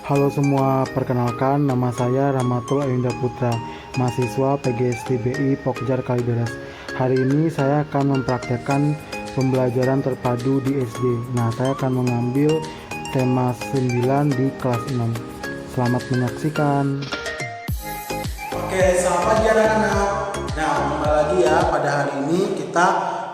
Halo semua, perkenalkan nama saya Rahmatul Ayunda Putra, mahasiswa PGSTBI Pokjar Kalideres. Hari ini saya akan mempraktekkan pembelajaran terpadu di SD. Nah, saya akan mengambil tema 9 di kelas 6. Selamat menyaksikan. Oke, selamat pagi anak-anak. Nah, kembali lagi ya, pada hari ini kita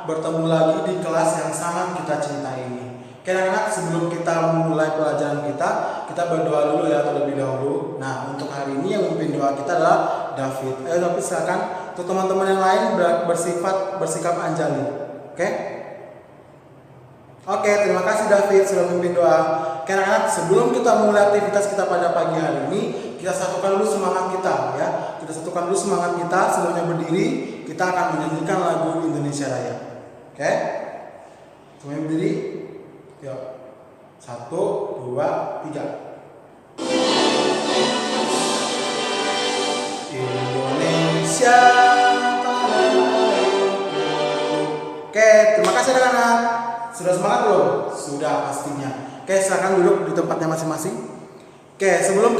bertemu lagi di kelas yang sangat kita cintai ini. Oke anak-anak, sebelum kita memulai pelajaran kita berdoa dulu ya terlebih dahulu. Nah, untuk hari ini yang memimpin doa kita adalah David. Tapi silakan untuk teman-teman yang lain bersikap anjali. Oke, terima kasih David sudah memimpin doa. Oke anak-anak, sebelum kita memulai aktivitas kita pada pagi hari ini, kita satukan dulu semangat kita ya. Kita satukan dulu semangat kita, semuanya berdiri. Kita akan menyanyikan lagu Indonesia Raya. Oke? Semuanya berdiri. Yuk. 1, 2, 3. Indonesia tanah airku. Oke, terima kasih anak-anak. Sudah semangat belum? Sudah pastinya. Oke, silakan duduk di tempatnya masing-masing. Oke, sebelum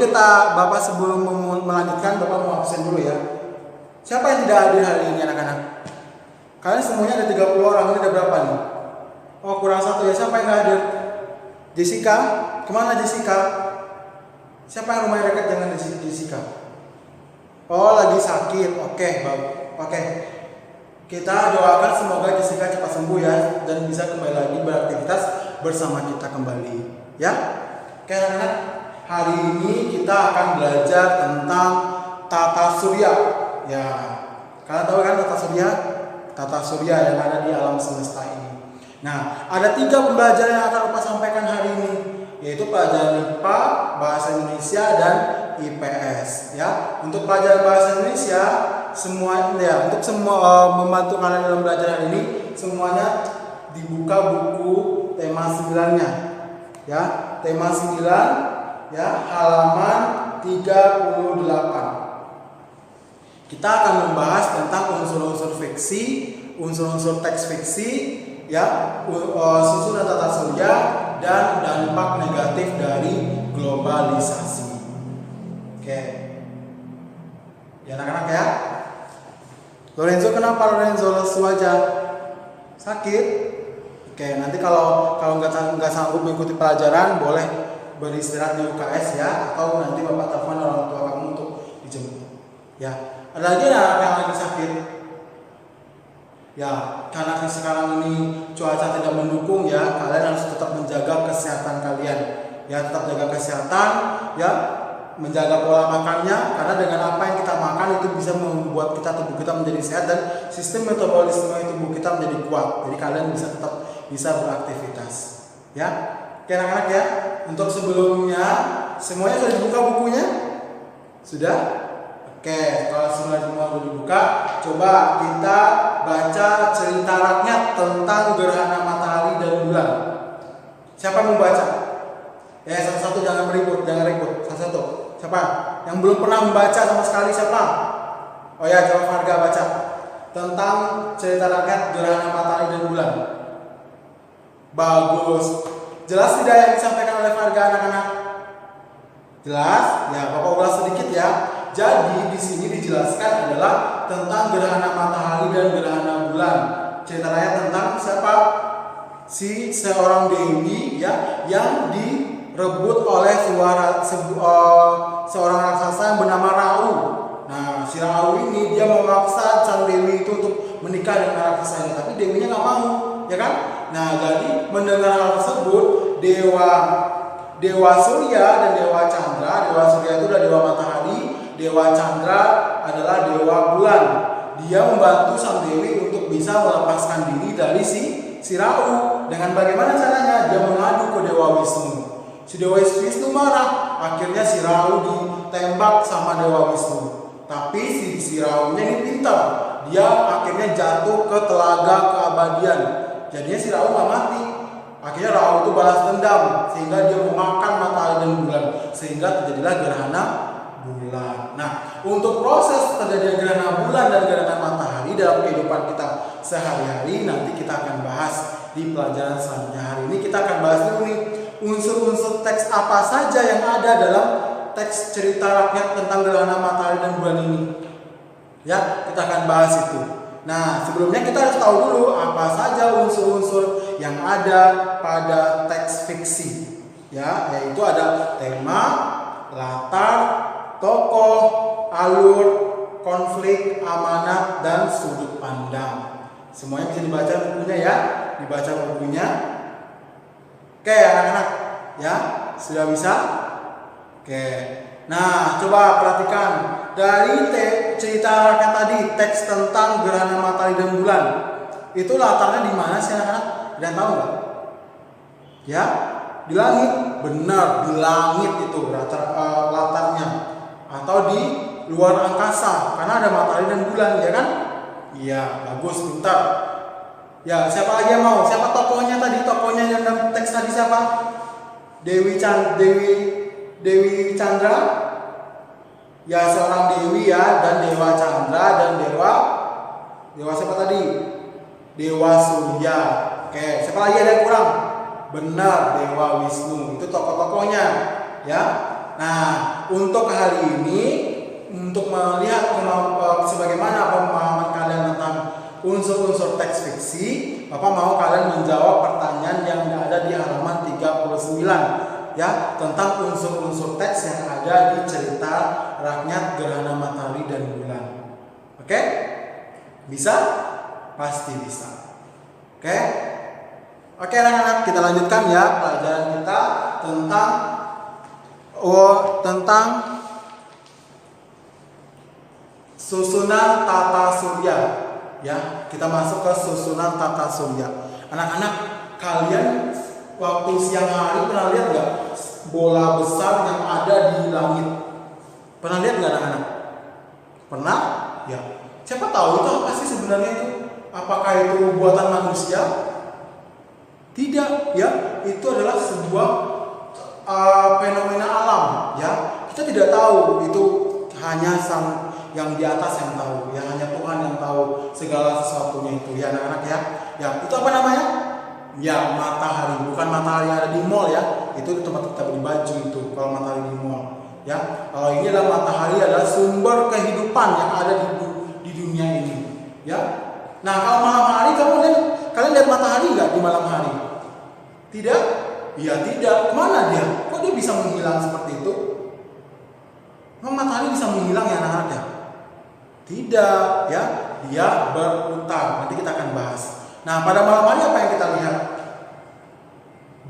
melanjutkan, Bapak mau absen dulu ya. Siapa yang tidak hadir hari ini anak-anak? Kalian semuanya ada 30 orang, ini ada berapa nih? Oh, kurang satu ya. Siapa yang nggak hadir? Jessica? Kemana Jessica? Siapa yang rumahnya dekat dengan Jessica? Oh, lagi sakit. Oke, baik. Oke. Kita doakan semoga Jessica cepat sembuh ya dan bisa kembali lagi beraktivitas bersama kita kembali. Ya? Oke anak-anak, hari ini kita akan belajar tentang tata surya. Ya, kalian tahu kan tata surya? Tata surya yang ada di alam semesta ini. Nah, ada 3 pembelajaran yang akan Bapak sampaikan hari ini, yaitu pelajaran IPA, Bahasa Indonesia, dan IPS. Ya, untuk pelajaran Bahasa Indonesia, untuk membantu kalian dalam belajar hari ini, semuanya dibuka buku tema 9-nya. Ya, tema 9, ya, halaman 38. Kita akan membahas tentang unsur-unsur fiksi, unsur-unsur teks fiksi, ya, susunan tata surya, dan dampak negatif dari globalisasi. Oke, ya anak-anak ya. Lorenzo, kenapa Lorenzo lesu aja? Sakit? Oke, nanti kalau nggak sanggup mengikuti pelajaran, boleh beristirahat di UKS ya, atau nanti Bapak telepon orang tua kamu untuk dijemput. Ya, ada lagi anak yang lagi sakit? Ya, karena sekarang ini cuaca tidak mendukung ya, kalian harus tetap menjaga kesehatan kalian. Ya, tetap jaga kesehatan, ya, menjaga pola makannya, karena dengan apa yang kita makan itu bisa membuat tubuh kita menjadi sehat dan sistem metabolisme tubuh kita menjadi kuat. Jadi kalian bisa beraktivitas. Ya, oke anak-anak ya. Untuk sebelumnya, semuanya sudah dibuka bukunya? Sudah? Oke, kalau semua sudah dibuka, coba kita baca cerita rakyat tentang gerhana matahari dan bulan. Siapa yang mau baca? Ya, satu-satu, jangan ribut. Satu-satu. Siapa? Yang belum pernah membaca sama sekali siapa? Oh ya, coba Farga baca tentang cerita rakyat gerhana matahari dan bulan. Bagus. Jelas tidak yang disampaikan oleh Farga anak-anak? Jelas? Ya, Bapak ulas sedikit ya. Jadi di sini dijelaskan adalah tentang gerhana matahari dan gerhana bulan. Ceritanya tentang siapa? Seorang dewi ya yang direbut oleh seorang raksasa yang bernama Rau. Nah, si Rau ini dia memaksa sang dewi itu untuk menikah dengan raksasa ini, tapi dewinya nggak mau, ya kan? Nah, jadi mendengar hal tersebut, Dewa Surya dan Dewa Chandra. Dewa Surya itu adalah dewa matahari, Dewa Chandra adalah dewa bulan. Dia membantu sang dewi untuk bisa melepaskan diri dari si Rau. Dengan bagaimana caranya? Dia mengadu ke Dewa Wisnu. Si Dewa Wisnu marah. Akhirnya si Rau ditembak sama Dewa Wisnu. Tapi si Raunya ini pintar. Dia akhirnya jatuh ke telaga keabadian. Jadinya si Rau nggak mati. Akhirnya Rau itu balas dendam sehingga dia memakan matahari dan bulan, sehingga terjadilah gerhana bulan. Nah, untuk proses terjadinya gerhana bulan dan gerhana matahari dalam kehidupan kita sehari-hari nanti kita akan bahas di pelajaran selanjutnya. Hari ini kita akan bahas dulu nih unsur-unsur teks apa saja yang ada dalam teks cerita rakyat tentang gerhana matahari dan bulan ini. Ya, kita akan bahas itu. Nah, sebelumnya kita harus tahu dulu apa saja unsur-unsur yang ada pada teks fiksi. Ya, yaitu ada tema, latar, tokoh, alur, konflik, amanat, dan sudut pandang. Semuanya bisa dibaca bukunya ya, dibaca bukunya. Oke, anak-anak, ya sudah bisa. Oke, nah coba perhatikan dari cerita rakyat tadi, teks tentang gerhana matahari dan bulan. Itu latarnya di mana sih anak-anak? Ada yang tahu nggak? Ya, di langit. Benar, di langit itu latarnya. Atau di luar angkasa, karena ada matahari dan bulan, ya kan? Iya, bagus, pintar. Ya, siapa lagi yang mau? Siapa tokohnya tadi? Tokohnya yang dalam teks tadi siapa? Dewi Chandra. Ya, seorang dewi ya, dan Dewa Chandra dan Dewa siapa tadi? Dewa Surya. Oke, siapa lagi ada yang kurang? Benar, Dewa Wisnu. Itu tokoh-tokohnya, ya. Nah, untuk hari ini, untuk melihat sebagaimana pemahaman kalian tentang unsur-unsur teks fiksi, Bapak mau kalian menjawab pertanyaan yang ada di halaman 39, ya, tentang unsur-unsur teks yang ada di cerita rakyat gerhana matahari dan bulan. Oke? Bisa? Pasti bisa. Oke? Oke anak-anak, kita lanjutkan ya pelajaran kita tentang susunan tata surya. Ya, kita masuk ke susunan tata surya. Anak-anak, kalian waktu siang hari pernah lihat nggak bola besar yang ada di langit? Pernah lihat nggak anak-anak? Pernah? Ya. Siapa tahu itu apa sih sebenarnya itu? Apakah itu buatan manusia? Tidak, ya. Itu adalah sebuah fenomena alam, ya. Kita tidak tahu, itu hanya sang yang di atas yang tahu, ya, hanya Tuhan yang tahu segala sesuatunya itu, ya anak-anak ya. Ya, itu apa namanya? Ya, matahari. Bukan matahari yang ada di mall ya. Itu di tempat kita beli baju itu kalau matahari di mall. Ya, kalau ini adalah matahari adalah sumber kehidupan yang ada di dunia ini. Ya. Nah, kalau malam hari kalian lihat matahari nggak di malam hari? Tidak? Iya tidak. Kemana dia? Kok dia bisa menghilang seperti itu? Memang matahari bisa menghilang ya anak-anak ya? Tidak, ya. Dia berputar. Nanti kita akan bahas. Nah, pada malam hari apa yang kita lihat?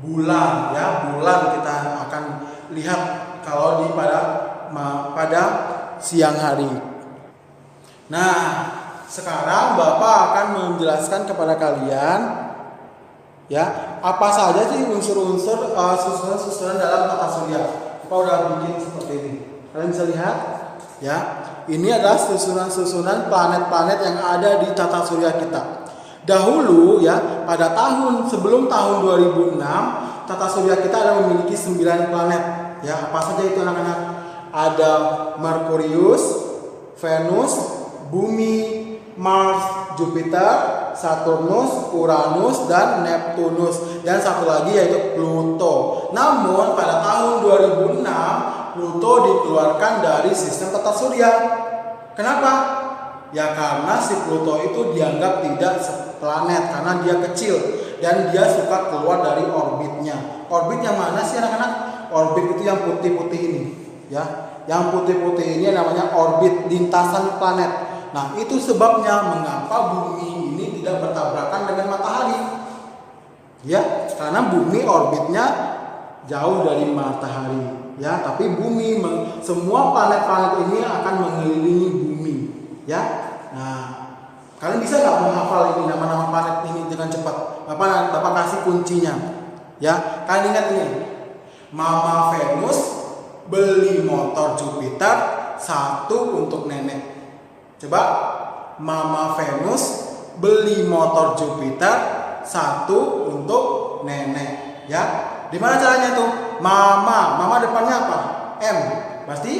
Bulan, ya. Bulan kita akan lihat kalau pada siang hari. Nah, sekarang Bapak akan menjelaskan kepada kalian, ya, apa saja sih unsur-unsur susunan dalam tata surya. Bapak udah bikin seperti ini. Kalian bisa lihat, ya. Ini adalah susunan planet-planet yang ada di tata surya kita. Dahulu, ya, pada sebelum tahun 2006, tata surya kita ada memiliki 9 planet. Ya, apa saja itu anak-anak? Ada Merkurius, Venus, Bumi, Mars, Jupiter, Saturnus, Uranus, dan Neptunus. Dan satu lagi yaitu Pluto. Namun pada tahun 2006 Pluto dikeluarkan dari sistem tata surya. Kenapa? Ya karena si Pluto itu dianggap tidak seplanet karena dia kecil dan dia suka keluar dari orbitnya. Orbit yang mana sih anak-anak? Orbit itu yang putih-putih ini, ya. Yang putih-putih ini namanya orbit lintasan planet. Nah, itu sebabnya mengapa bumi ini tidak bertabrakan dengan matahari. Ya, karena bumi orbitnya jauh dari matahari. Ya, tapi bumi, semua planet-planet ini akan mengelilingi bumi. Ya, nah, kalian bisa nggak menghafal ini nama-nama planet ini dengan cepat? Bapak kasih kuncinya. Ya, kalian ingat ini. Mama Venus beli motor Jupiter, 1 untuk nenek. Coba, Mama Venus beli motor Jupiter, 1 untuk nenek. Ya, di mana caranya tuh? Mama depannya apa? M, pasti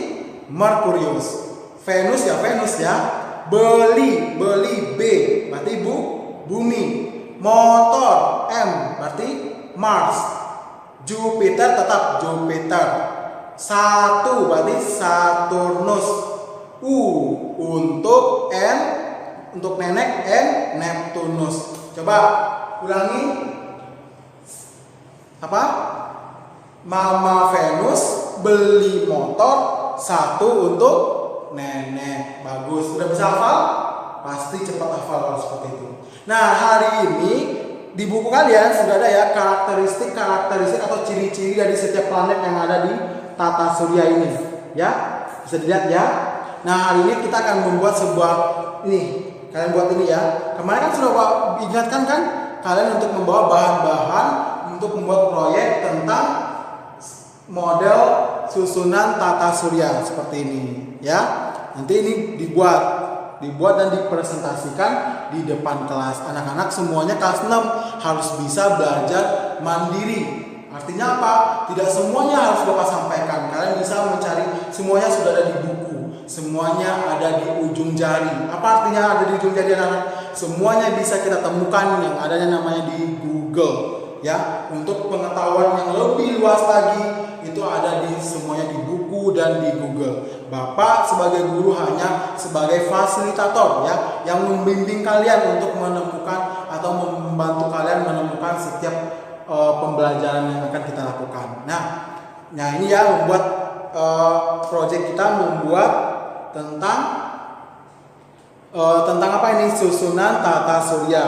Merkurius. Venus ya. Beli B, berarti bumi. Motor M, berarti Mars. Jupiter tetap Jupiter. Satu berarti Saturnus. Untuk untuk nenek Neptunus. Coba ulangi. Apa? Mama Venus beli motor, satu untuk nenek. Bagus. Sudah bisa hafal? Pasti cepat hafal kalau seperti itu. Nah, hari ini di buku kalian sudah ada ya karakteristik atau ciri-ciri dari setiap planet yang ada di tata surya ini. Ya, bisa dilihat ya. Nah, hari ini kita akan membuat sebuah ini. Kalian buat ini ya. Kemarin kan sudah ingatkan kan kalian untuk membawa bahan-bahan untuk membuat proyek tentang model susunan tata surya seperti ini ya. Nanti ini dibuat dan dipresentasikan di depan kelas. Anak-anak semuanya kelas 6 harus bisa belajar mandiri. Artinya apa? Tidak semuanya harus Bapak sampaikan. Kalian bisa mencari, semuanya sudah ada di buku. Semuanya ada di ujung jari. Apa artinya ada di ujung jari anak-anak? Semuanya bisa kita temukan yang adanya namanya di Google. Ya, untuk pengetahuan yang lebih luas lagi itu ada di semuanya di buku dan di Google. Bapak sebagai guru hanya sebagai fasilitator ya, yang membimbing kalian untuk menemukan atau membantu kalian menemukan setiap pembelajaran yang akan kita lakukan. Nah ini ya membuat proyek kita membuat tentang apa ini susunan tata surya.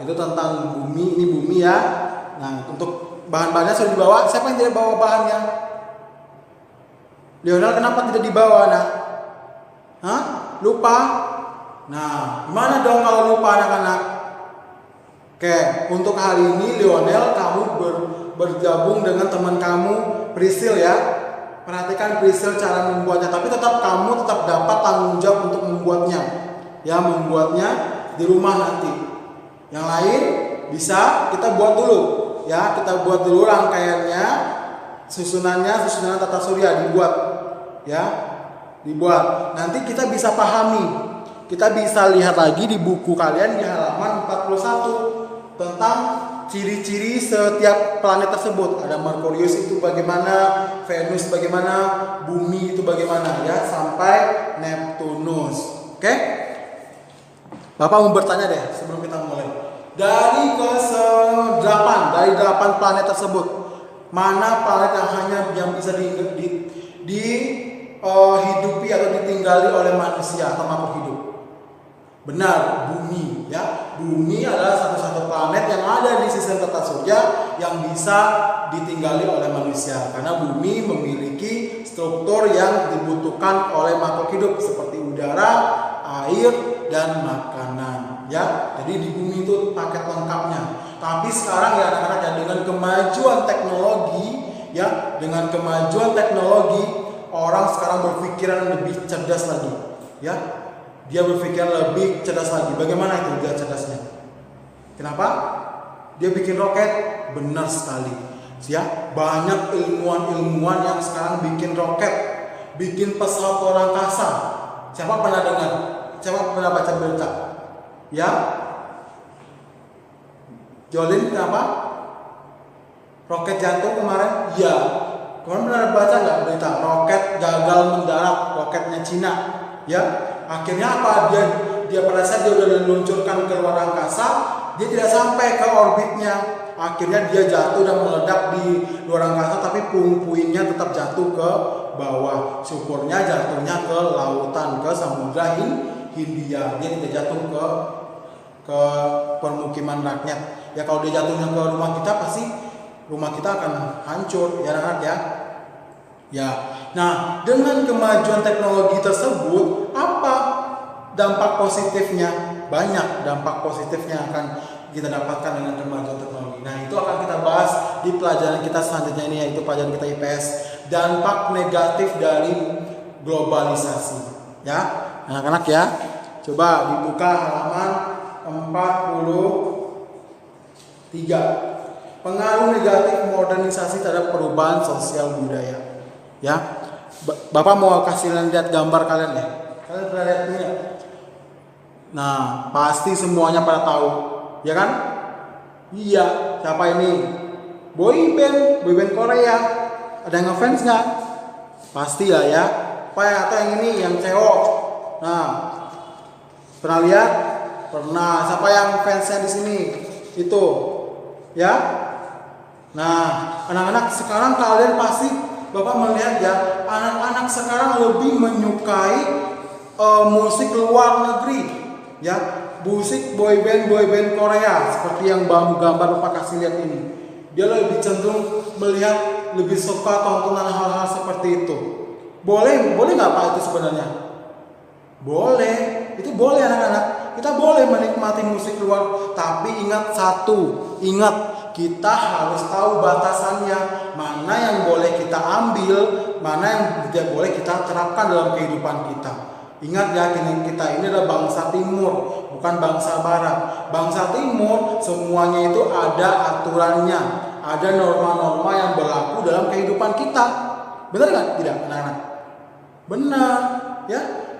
Itu tentang bumi, ini bumi ya. Nah, untuk bahan-bahannya sudah dibawa. Siapa yang tidak bawa bahannya? Lionel kenapa tidak dibawa? Lupa? Nah, gimana dong kalau lupa anak-anak? Oke, untuk hari ini Lionel kamu bergabung dengan teman kamu Priscil ya. Perhatikan Priscil cara membuatnya, tapi kamu tetap dapat tanggung jawab untuk membuatnya. Ya, membuatnya di rumah nanti. Yang lain bisa kita buat dulu. Ya, kita buat dulu rangkaiannya, susunan tata surya dibuat. Ya, dibuat. Nanti kita bisa pahami. Kita bisa lihat lagi di buku kalian di halaman 41 tentang ciri-ciri setiap planet tersebut. Ada Merkurius itu bagaimana, Venus bagaimana, Bumi itu bagaimana ya, sampai Neptunus. Oke? Bapak mau bertanya deh sebelum kita mulai. Dari dari 8 planet tersebut, mana planet yang bisa dihidupi atau ditinggali oleh manusia atau makhluk hidup? Benar, Bumi ya. Bumi adalah satu-satu planet yang ada di sistem tata surya yang bisa ditinggali oleh manusia, karena Bumi memiliki struktur yang dibutuhkan oleh makhluk hidup seperti udara, air, dan makanan ya. Jadi di Bumi itu paket lengkapnya. Tapi sekarang ya anak-anak ya, dengan kemajuan teknologi orang sekarang berpikiran lebih cerdas lagi ya. Dia berpikir lebih cerdas lagi. Bagaimana itu dia cerdasnya? Kenapa? Dia bikin roket. Benar sekali ya. Banyak ilmuwan yang sekarang bikin roket, bikin pesawat luar angkasa. Siapa pernah dengar? Siapa pernah baca berita? Ya, Jolin kenapa? Roket jatuh kemarin? Ya. Kemarin pernah baca nggak berita? Roket gagal mendarat, roketnya Cina. Ya, akhirnya apa? Dia pada saat dia udah diluncurkan ke luar angkasa, dia tidak sampai ke orbitnya. Akhirnya dia jatuh dan meledak di luar angkasa, tapi puing-puingnya tetap jatuh ke bawah. Syukurnya jatuhnya ke lautan, ke Samudra Hindia. Dia tidak jatuh ke permukiman rakyat. Ya kalau dia jatuhnya ke rumah kita, pasti rumah kita akan hancur ya anak-anak ya. Ya. Nah, dengan kemajuan teknologi tersebut, apa dampak positifnya? Banyak dampak positifnya akan kita dapatkan dengan kemajuan teknologi. Nah, itu akan kita bahas di pelajaran kita selanjutnya ini, yaitu pelajaran kita IPS, dampak negatif dari globalisasi. Ya, anak-anak ya. Coba dibuka halaman 43. Pengaruh negatif modernisasi terhadap perubahan sosial budaya. Ya, Bapak mau kasih lihat gambar kalian ya. Kalian pernah lihat ini ya? Nah, pasti semuanya pada tahu, ya kan? Iya, siapa ini? boy band Korea. Ada yang ngefans nggak? Pasti lah ya. Atau yang ini, yang cewek. Nah, pernah lihat? Pernah. Siapa yang fansnya di sini? Itu, ya. Nah, anak-anak sekarang kalian pasti Bapak melihat ya, anak-anak sekarang lebih menyukai musik luar negeri, ya, musik boyband Korea seperti yang gambar Bapak kasih lihat ini. Dia lebih cenderung melihat, lebih suka tontonan hal-hal seperti itu. Boleh nggak Pak itu sebenarnya? Boleh, itu boleh anak-anak. Kita boleh menikmati musik luar, tapi ingat kita harus tahu batasannya, mana yang boleh kita ambil, mana yang tidak boleh kita terapkan dalam kehidupan kita. Ingat ya, kita ini adalah bangsa timur, bukan bangsa barat. Bangsa timur semuanya itu ada aturannya, ada norma-norma yang berlaku dalam kehidupan kita. Benar kan? Tidak, anak-anak? Benar, ya.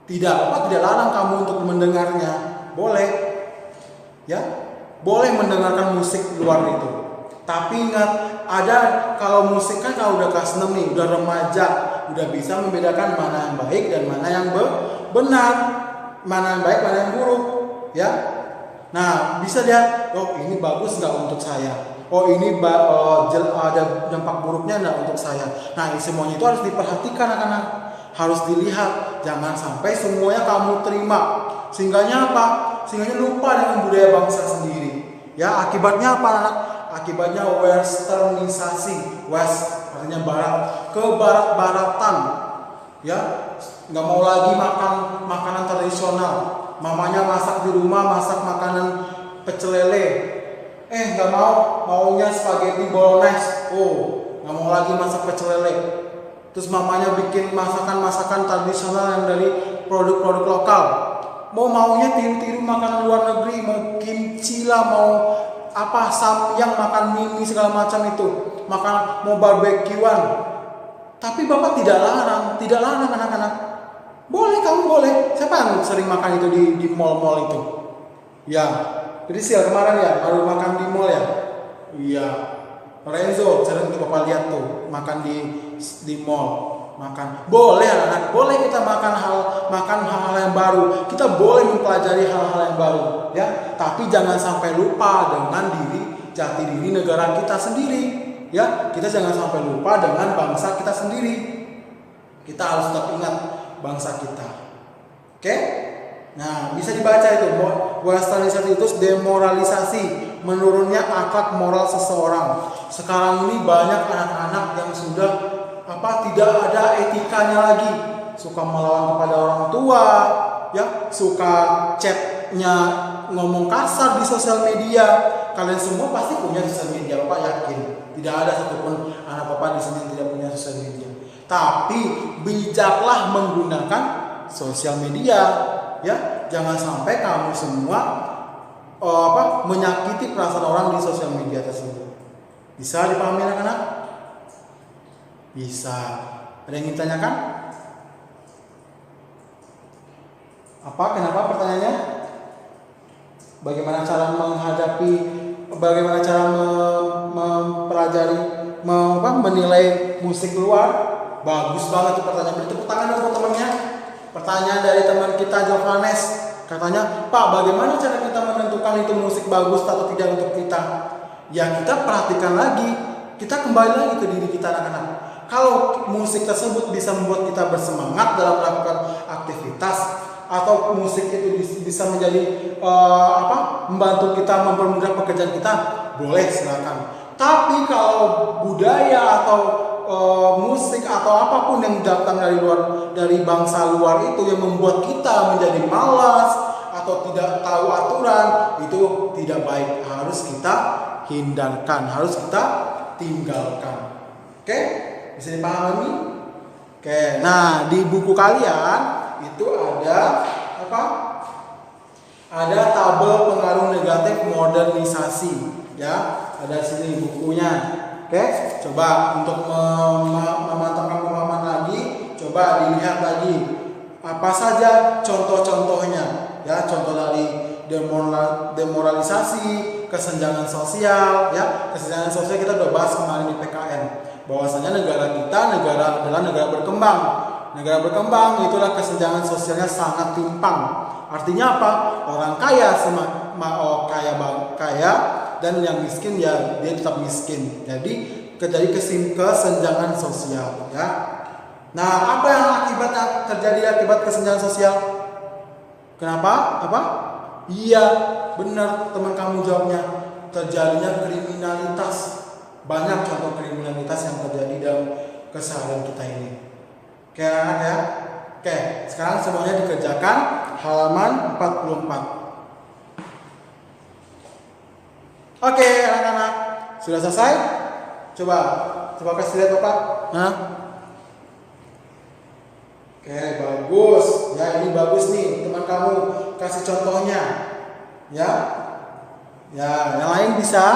Tidak larang kamu untuk mendengarnya, boleh, ya, boleh mendengarkan musik luar itu. Tapi ingat, kalau musik kan kalau udah kelas 6 nih, udah remaja, udah bisa membedakan mana yang baik dan mana yang benar, mana yang baik, mana yang buruk, ya. Nah, bisa lihat, oh ini bagus nggak untuk saya, oh ini ada dampak buruknya nggak untuk saya. Nah, semuanya itu harus diperhatikan anak-anak. Harus dilihat, jangan sampai semuanya kamu terima. Sehingganya apa? Sehingganya lupa dengan budaya bangsa sendiri. Ya, akibatnya apa anak? Akibatnya westernisasi, west artinya barat, ke barat-baratan. Ya, nggak mau lagi makan makanan tradisional. Mamanya masak di rumah, masak makanan pecel lele. Nggak maunya spaghetti bolognese. Nggak mau lagi masak pecel lele. Terus mamanya bikin masakan-masakan tradisional yang dari produk-produk lokal. Maunya tiru-tiru makanan luar negeri, mau kimchi lah, mau samyang, makan mie segala macam itu, mau barbekyuan. Tapi Bapak tidak larang anak-anak. Kamu boleh. Siapa yang sering makan itu di mall-mall itu? Ya, Priscil kemarin ya, baru makan di mall ya. Iya. Renzo sering Bapak lihat tuh makan di mall, makan. Boleh anak, boleh kita makan hal-hal yang baru. Kita boleh mempelajari hal-hal yang baru, ya. Tapi jangan sampai lupa dengan jati diri negara kita sendiri, ya. Kita jangan sampai lupa dengan bangsa kita sendiri. Kita harus tetap ingat bangsa kita. Oke? Nah, bisa dibaca itu, westernisasi itu demoralisasi, menurunnya akhlak moral seseorang. Sekarang ini banyak anak-anak yang sudah tidak ada etikanya lagi, suka melawan kepada orang tua, ya, suka chatnya ngomong kasar di sosial media. Kalian semua pasti punya sosial media, Bapak yakin. Tidak ada satupun anak Bapak di sini yang tidak punya sosial media. Tapi bijaklah menggunakan sosial media, ya. Jangan sampai kamu semua menyakiti perasaan orang di sosial media tersebut. Bisa dipahami anak-anak? Bisa. Ada yang ingin tanyakan? Kenapa pertanyaannya? Bagaimana cara mempelajari, menilai musik luar? Bagus banget tuh pertanyaan. Beri tepuk tangan dong teman-temannya. Pertanyaan dari teman kita Jovanes, katanya, Pak, bagaimana cara kita menentukan itu musik bagus atau tidak untuk kita? Ya, kita perhatikan lagi, kita kembali lagi ke diri kita anak-anak. Kalau musik tersebut bisa membuat kita bersemangat dalam melakukan aktivitas, atau musik itu bisa menjadi membantu kita mempermudah pekerjaan kita, boleh silakan. Tapi kalau budaya atau musik atau apapun yang datang dari bangsa luar itu yang membuat kita menjadi malas atau tidak tahu aturan, itu tidak baik, harus kita hindarkan, harus kita tinggalkan. Oke? Bisa dipahami? Oke. Nah, di buku kalian itu ada ada tabel pengaruh negatif modernisasi, ya. Ada sini bukunya. Oke, coba untuk memantapkan pemahaman lagi, coba dilihat lagi apa saja contoh-contohnya, ya. Contoh dari demoralisasi, kesenjangan sosial, ya. Kesenjangan sosial kita udah bahas kemarin di PKN. Bahwasanya negara kita adalah negara berkembang. Negara berkembang itulah kesenjangan sosialnya sangat timpang. Artinya apa? Orang kaya kaya dan yang miskin ya dia tetap miskin. Jadi terjadi kesenjangan sosial, ya. Nah, apa yang terjadi akibat kesenjangan sosial? Kenapa? Apa? Iya, benar teman kamu jawabnya. Terjadinya kriminalitas. Banyak contoh kriminalitas yang terjadi dalam keseharian kita ini. Oke, anak ya. Oke, sekarang semuanya dikerjakan halaman 44. Oke, anak-anak. Sudah selesai? Coba kasih lihat Bapak. Nah. Oke, bagus. Ya, ini bagus nih, teman kamu kasih contohnya. Ya. Ya, yang lain bisa?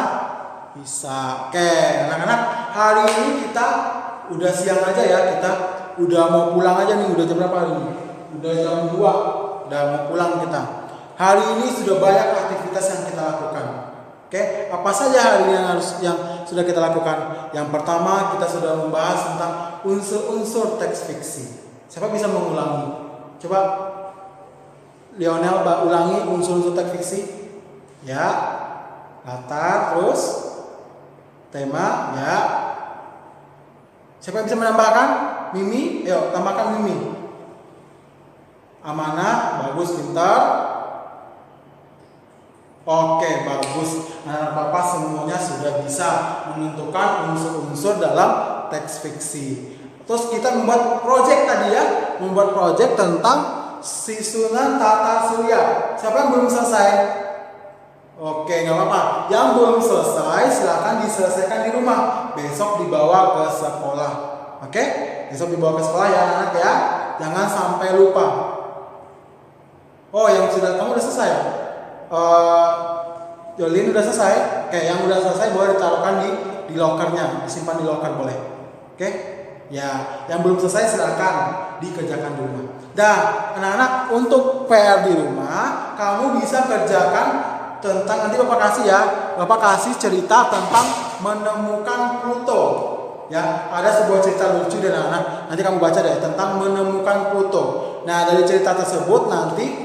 Bisa. Oke, anak-anak, hari ini kita udah siang aja ya, kita udah mau pulang aja nih. Udah jam berapa ini? Udah jam 2. Udah mau pulang kita. Hari ini sudah banyak aktivitas yang kita lakukan. Oke, apa saja hari ini yang sudah kita lakukan? Yang pertama, kita sudah membahas tentang unsur-unsur teks fiksi. Siapa bisa mengulangi? Coba Lionel ulangi unsur-unsur teks fiksi. Ya. Latar, terus tema, ya. Siapa yang bisa menambahkan? Mimi, ayo tambahkan Mimi. Amanah, bagus, pintar. Oke, bagus. Anak Bapak semuanya sudah bisa menentukan unsur-unsur dalam teks fiksi. Terus kita membuat proyek tadi ya, membuat proyek tentang susunan tata surya. Siapa yang belum selesai? Oke, nggak apa-apa. Yang belum selesai silahkan diselesaikan di rumah. Besok dibawa ke sekolah. Oke, besok dibawa ke sekolah ya anak ya. Jangan sampai lupa. Oh, yang sudah kamu udah selesai? Jolin udah selesai. Oke, yang udah selesai boleh ditaruhkan di lokernya, disimpan di loker boleh. Oke, ya. Yang belum selesai silakan dikerjakan di rumah. Dan anak-anak untuk PR di rumah kamu bisa kerjakan tentang nanti Bapak kasih ya. Bapak kasih cerita tentang menemukan Pluto. Ya, ada sebuah cerita lucu dan anak-anak nanti kamu baca deh tentang menemukan Pluto. Nah, dari cerita tersebut nanti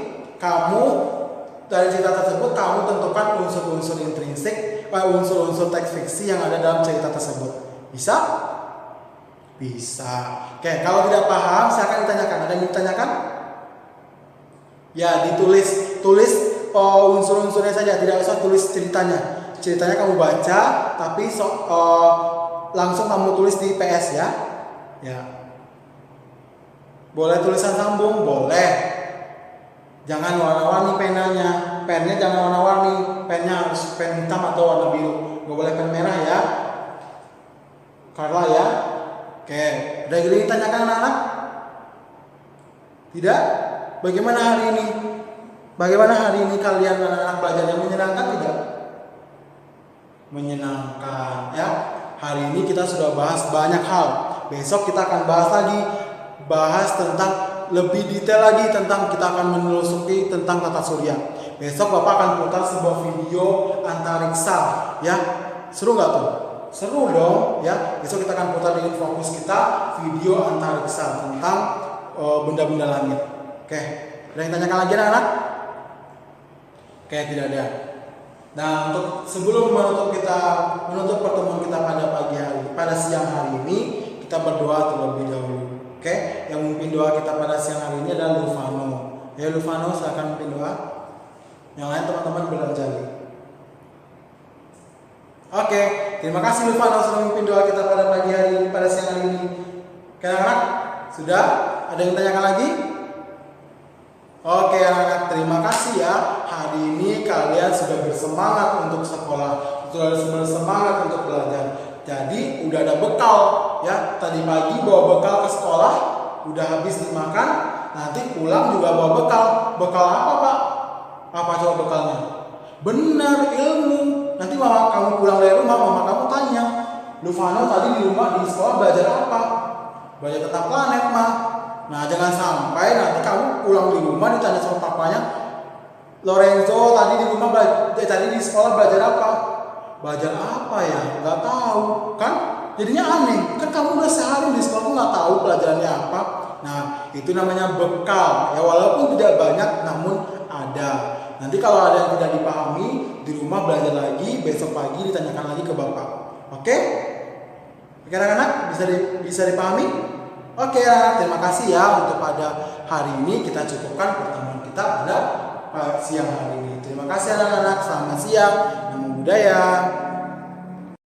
dari cerita tersebut kamu tentukan unsur-unsur intrinsik, unsur-unsur teks fiksi yang ada dalam cerita tersebut. Bisa? Bisa. Oke, kalau tidak paham silakan ditanyakan. Ada yang ditanyakan? Ya, tulis unsur-unsurnya saja, tidak usah tulis ceritanya. Ceritanya kamu baca, tapi langsung kamu tulis di PS ya. Ya. Boleh tulisan sambung, boleh. Jangan warna-warni pennya jangan warna-warni, pennya harus pen hitam atau warna biru, nggak boleh pen merah ya. Carla ya. Oke, udah gini tanyakan anak-anak? Tidak? Bagaimana hari ini kalian anak-anak belajarnya menyenangkan tidak? Menyenangkan ya. Hari ini kita sudah bahas banyak hal. Besok kita akan bahas tentang lebih detail lagi tentang kita akan menelusuri tentang tata surya. Besok Bapak akan putar sebuah video antariksa ya. Seru nggak tuh? Seru dong ya. Besok kita akan putar di fokus kita video antariksa tentang benda-benda langit. Oke, ada yang tanyakan lagi anak-anak? Oke, tidak ada. Nah, sebelum menutup pertemuan kita pada siang hari ini, kita berdoa terlebih dahulu. Oke, yang memimpin doa kita pada siang hari ini adalah Lufano. Ya Lufano, silakan memimpin doa. Yang lain teman-teman berlanjut. Oke, terima kasih Lufano sudah memimpin doa kita pada siang hari ini. Oke anak-anak, sudah? Ada yang tanyakan lagi? Oke anak-anak, terima kasih ya. Hari ini kalian sudah bersemangat untuk sekolah, sudah bersemangat untuk belajar. Jadi udah ada bekal ya. Tadi pagi bawa bekal ke sekolah, udah habis dimakan. Nanti pulang juga bawa bekal. Bekal apa Pak? Apa coba bekalnya? Benar, ilmu. Nanti kamu pulang dari rumah, mama kamu tanya, Lufano tadi di sekolah belajar apa? Belajar tentang planet mah. Nah jangan sampai nanti kamu pulang di rumah ditanya sama papanya, Lorenzo tadi di rumah tadi di sekolah belajar apa? Belajar apa ya? Nggak tahu kan? Jadinya aneh. Kan kamu udah sehari di sekolah tuh nggak tahu pelajarannya apa. Nah itu namanya bekal. Ya walaupun tidak banyak, namun ada. Nanti kalau ada yang tidak dipahami di rumah belajar lagi, besok pagi ditanyakan lagi ke bapak. Oke? Oke anak-anak bisa dipahami? Oke anak, terima kasih ya untuk pada hari ini kita cukupkan pertemuan kita pada siang hari ini. Terima kasih anak-anak, selamat siang, namo buddhaya.